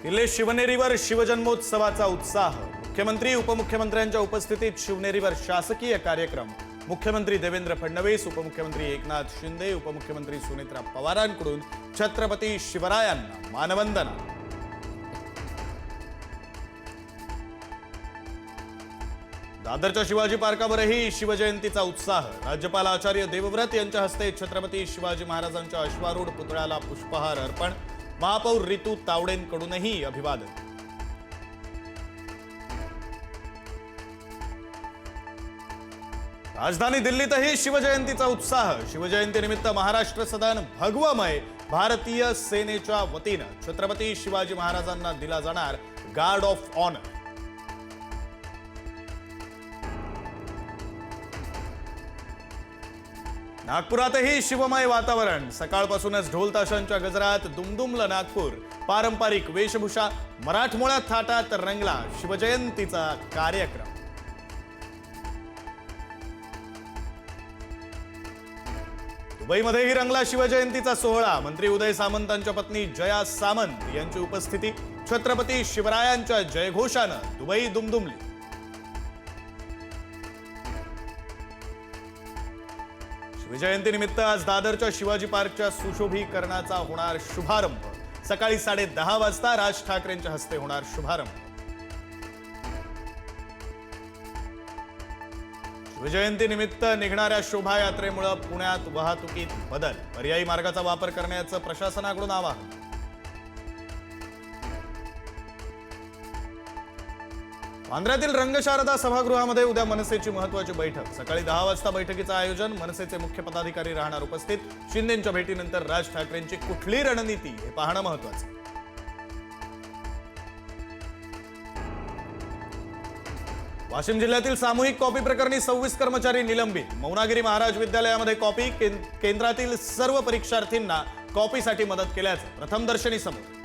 किल्ले शिवनेरीवर शिवजन्मोत्सवाचा उत्साह। मुख्यमंत्री उपमुख्यमंत्र्यांच्या उपस्थितीत शिवनेरीवर शासकीय कार्यक्रम। मुख्यमंत्री देवेंद्र फडणवीस, उपमुख्यमंत्री एकनाथ शिंदे, उपमुख्यमंत्री सुनेत्रा पवारांकडून छत्रपती शिवरायांना मानवंदना। दादरच्या शिवाजी पार्कावरही शिवजयंतीचा उत्साह। राज्यपाल आचार्य देवव्रत यांच्या हस्ते छत्रपती शिवाजी महाराजांच्या अश्वारूढ पुतळ्याला पुष्पहार अर्पण। महापौर रितू तावडेंकडूनही अभिवादन। राजधानी दिल्लीतही शिवजयंतीचा उत्साह। शिवजयंतीनिमित्त महाराष्ट्र सदन भगवमय। भारतीय सेनेच्या वतीनं छत्रपती शिवाजी महाराजांना दिला जाणार गार्ड ऑफ ऑनर। नागपुरातही शिवमय वातावरण। सकाळपासूनच ढोल ताशांच्या गजरात दुमदुमलं नागपूर। पारंपरिक वेशभूषा, मराठमोळ्या थाटात रंगला शिवजयंतीचा कार्यक्रम। दुबईमध्येही रंगला शिवजयंतीचा सोहळा। मंत्री उदय सामंतांच्या पत्नी जया सामंत यांची उपस्थिती। छत्रपती शिवरायांच्या जयघोषानं दुबई दुमदुमली। शिवजयंतीनिमित्त आज दादरच्या शिवाजी पार्कच्या सुशोभीकरणाचा होणार शुभारंभ। सकाळी 10:30 वाजता राज ठाकरेंच्या हस्ते होणार शुभारंभ। शिवजयंतीनिमित्त निघणाऱ्या शोभायात्रेमुळे पुण्यात वाहतुकीत बदल। पर्यायी मार्गाचा वापर करण्याचं प्रशासनाकडून आवाहन। वांद्र्यातील रंगशारदा सभागृहामध्ये उद्या मनसेची महत्त्वाची बैठक। सकाळी 10 वाजता बैठकीचं आयोजन। मनसेचे मुख्य पदाधिकारी राहणार उपस्थित। शिंदेंच्या भेटीनंतर राज ठाकरेंची कुठली रणनीती हे पाहणं महत्त्वाचं। वाशिम जिल्ह्यातील सामूहिक कॉपी प्रकरणी 26 कर्मचारी निलंबित। मौनागिरी महाराज विद्यालयामध्ये कॉपी केंद्रातील सर्व परीक्षार्थींना कॉपीसाठी मदत केल्याचं प्रथमदर्शनी समोर।